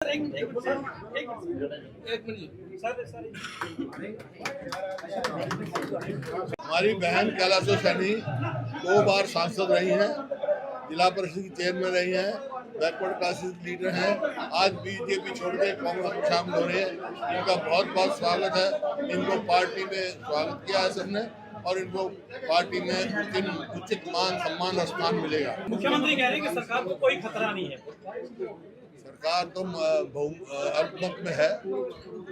हमारी बहन कैलाशो सैनी 2 बार सांसद रही हैं, जिला परिषद की चेयरमैन रही हैं, बैकवर्ड क्लासेस लीडर हैं। आज बीजेपी छोड़ के कांग्रेस में शामिल हो रहे हैं। इनका बहुत बहुत स्वागत है। इनको पार्टी में स्वागत किया है सबने और इनको पार्टी में उचित मान सम्मान और स्थान मिलेगा। मुख्यमंत्री कह रहे हैं कि सरकार को कोई खतरा नहीं है। सरकार तो अल्पमत में है।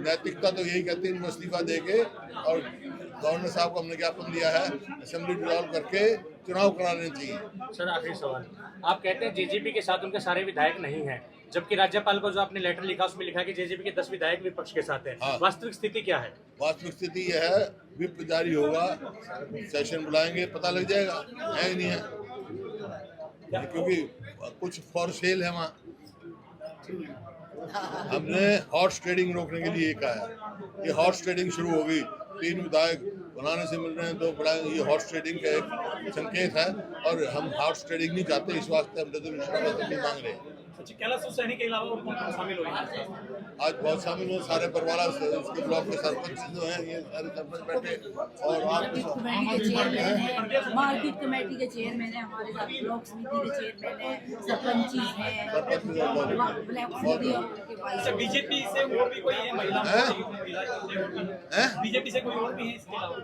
नैतिकता तो यही कहती है इनको इस्तीफा देके, और गवर्नर साहब को हमने ज्ञापन दिया है असेंबली डिसॉल्व करके चुनाव कराने चाहिए। सर आखिरी सवाल, आप कहते हैं जेजेपी के साथ उनके सारे विधायक नहीं हैं, जबकि राज्यपाल को जो आपने लेटर लिखा उसमें लिखा है कि जेजेपी के 10 विधायक विपक्ष के साथ हैं। हाँ। वास्तविक स्थिति क्या है? वास्तविक स्थिति यह है, विप जारी होगा, सेशन बुलाएंगे, पता लग जाएगा है नहीं है, क्योंकि कुछ फॉर सेल है वहाँ। हमने हॉर्स ट्रेडिंग रोकने के लिए कहा है। ये हॉर्स ट्रेडिंग शुरू होगी, 3 विधायक बनाने से मिल रहे हैं, 2 बढ़ाएंगे। ये हॉर्स ट्रेडिंग का एक संकेत है और हम हॉर्स ट्रेडिंग नहीं चाहते, इस वास्ते हम रेजोल्यूशन नहीं मांग रहे हैं। कैलाशो सैनी के अलावा और कौन शामिल हुए? आज बहुत शामिल हुए, सारे परिवार उसके ब्लॉक के सरपंच जो हैं, ये सारे सरपंच बैठे और मार्केट कमेटी के चेयरमैन है, हमारे साथ ब्लॉक समिति के चेयरमैन है, सरपंच हैं। बीजेपी से और भी कोई है महिला? बीजेपी से कोई और भी है इसके अलावा?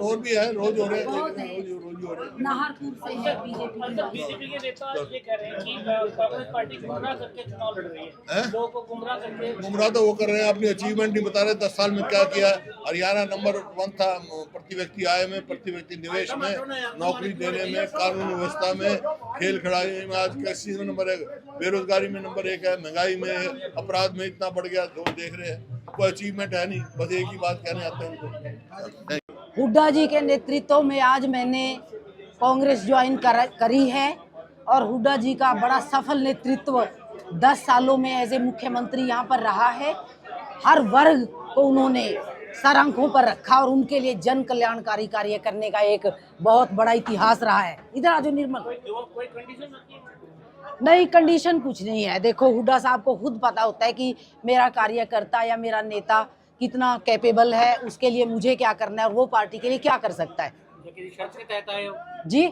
और भी है, रोज हो रहे हैं, रोज हो रहे हैं। नाहरपुर से है बीजेपी। बीजेपी के नेता ये कह रहे हैं कि कांग्रेस पार्टी गुमराह करके चुनाव लड़ रही है, लोगों को गुमराह करके। गुमराह तो वो कर रहे हैं, अपनी अचीवमेंट नहीं बता रहे 10 साल में क्या किया। हरियाणा नंबर 1 था प्रति व्यक्ति आय में, प्रति व्यक्ति निवेश में, नौकरी देने में, कानून व्यवस्था में, खेल खिलाड़ी में। आज कृषि में नंबर 1, बेरोजगारी में नंबर 1 है, महंगाई में, अपराध में इतना बढ़ गया तो देख रहे हैं। कोई अचीवमेंट है नहीं, बस एक ही बात कहने आते हैं उनको। हुड्डा जी के नेतृत्व में आज मैंने कांग्रेस ज्वाइन करी है और हुड्डा जी का बड़ा सफल नेतृत्व 10 सालों में एज ए मुख्यमंत्री यहाँ पर रहा है। हर वर्ग को उन्होंने सर आंखों पर रखा और उनके लिए जन कल्याणकारी कार्य करने का एक बहुत बड़ा इतिहास रहा है। इधर आज निर्मल कोई कंडीशन नहीं, कंडीशन कुछ नहीं है। देखो, हुड्डा साहब को खुद पता होता है कि मेरा कार्यकर्ता या मेरा नेता कितना कैपेबल है, उसके लिए मुझे क्या करना है और वो पार्टी के लिए क्या कर सकता है। जी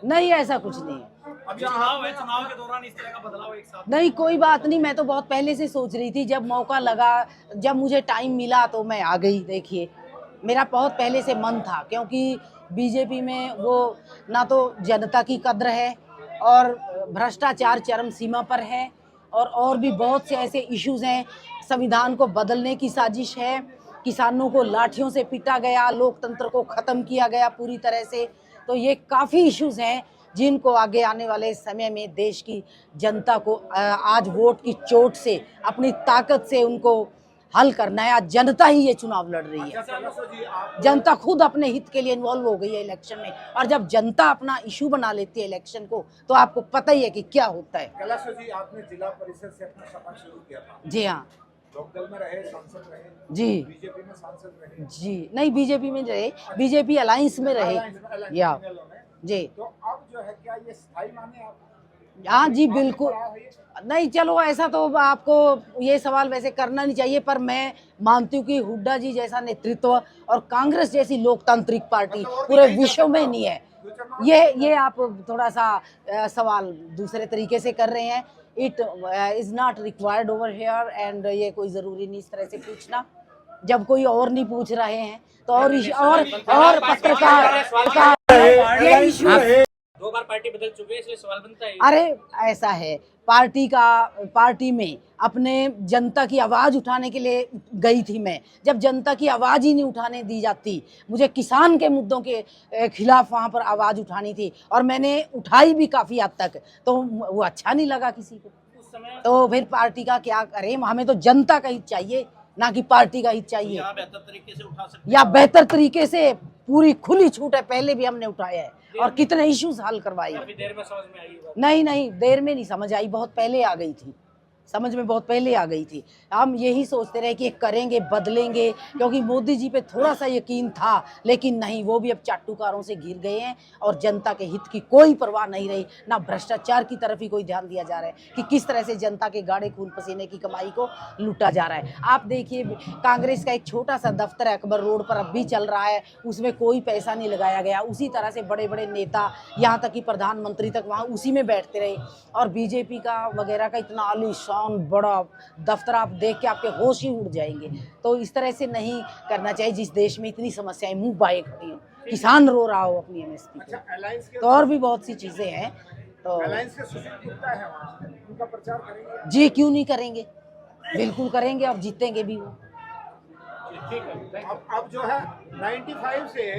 नहीं, ऐसा कुछ नहीं है। अब चुनाव है, चुनाव के दौरान इस तरह का बदलाव एक साथ नहीं, कोई बात नहीं। मैं तो बहुत पहले से सोच रही थी, जब मौका लगा, जब मुझे टाइम मिला तो मैं आ गई। देखिए, मेरा बहुत पहले से मन था, क्योंकि बीजेपी में वो ना तो जनता की कद्र है और भ्रष्टाचार चरम सीमा पर है, और भी बहुत से ऐसे इश्यूज हैं। संविधान को बदलने की साजिश है, किसानों को लाठियों से पीटा गया, लोकतंत्र को ख़त्म किया गया पूरी तरह से। तो ये काफ़ी इश्यूज हैं जिनको आगे आने वाले समय में देश की जनता को आज वोट की चोट से, अपनी ताकत से उनको हल करना है। आज जनता ही ये चुनाव लड़ रही है। जनता खुद अपने हित के लिए इन्वॉल्व हो गई है इलेक्शन में, और जब जनता अपना इशू बना लेती है इलेक्शन को, तो आपको पता ही है कि क्या होता है। कैलाशो जी, आपने जिला परिषद से अपना सफर शुरू किया था। जी हाँ। लोकदल में रहे, सांसद रहे जी, बीजेपी में सांसद रहे जी नहीं, बीजेपी में रहे, बीजेपी अलायंस में रहे या जी। तो अब जो है, क्या ये स्थायी माने आप? हाँ जी, बिल्कुल नहीं। चलो, ऐसा तो आपको ये सवाल वैसे करना नहीं चाहिए, पर मैं मानती हूँ कि हुड्डा जी जैसा नेतृत्व और कांग्रेस जैसी लोकतांत्रिक पार्टी पूरे विश्व में नहीं है। ये आप थोड़ा सा सवाल दूसरे तरीके से कर रहे हैं। It is not required over here, and ये कोई ज़रूरी नहीं इस तरह से पूछना, जब कोई और नहीं पूछ रहे हैं तो। और पत्रकार ये इशू 2 बार पार्टी बदल चुके हैं, इसलिए सवाल बनता है। अरे ऐसा है, पार्टी में अपने जनता की आवाज़ उठाने के लिए गई थी मैं। जब जनता की आवाज़ ही नहीं उठाने दी जाती, मुझे किसान के मुद्दों के खिलाफ वहाँ पर आवाज़ उठानी थी, और मैंने उठाई भी काफ़ी हद तक, तो वो अच्छा नहीं लगा किसी को। तो फिर पार्टी का क्या करें? हमें तो जनता का हित चाहिए, ना कि पार्टी का हित चाहिए। या बेहतर तरीके से उठा सकते, या बेहतर तरीके से पूरी खुली छूट है, पहले भी हमने उठाया है और कितने इश्यूज हल करवाए। देर में समझ में आई? नहीं, देर में नहीं समझ आई, बहुत पहले आ गई थी। समझ में बहुत पहले आ गई थी। हम यही सोचते रहे कि करेंगे, बदलेंगे, क्योंकि मोदी जी पे थोड़ा सा यकीन था, लेकिन नहीं, वो भी अब चाटुकारों से घिर गए हैं और जनता के हित की कोई परवाह नहीं रही। ना भ्रष्टाचार की तरफ ही कोई ध्यान दिया जा रहा है कि किस तरह से जनता के गाढ़े खून पसीने की कमाई को लूटा जा रहा है। आप देखिए, कांग्रेस का एक छोटा सा दफ्तर अकबर रोड पर अब भी चल रहा है, उसमें कोई पैसा नहीं लगाया गया। उसी तरह से बड़े बड़े नेता, यहाँ तक कि प्रधानमंत्री तक वहाँ उसी में बैठते रहे। और बीजेपी का वगैरह का इतना आलीशान बड़ा दफ्तर आप देख के आपके होश ही उड़ जाएंगे। तो इस तरह से नहीं करना चाहिए जिस देश में इतनी समस्याएं मुंह बाए खड़ी हो, किसान रो रहा हो अपनी एमएसपी अच्छा, पे, अलायंस के तो और भी बहुत सी चीजें हैं। तो अलायंस के सुशील गुप्ता है वहाँ, उनका प्रचार करेंगे? जी, क्यों नहीं करेंगे, बिल्कुल करेंगे और जीतेंगे भी वो। अब जो है 95 से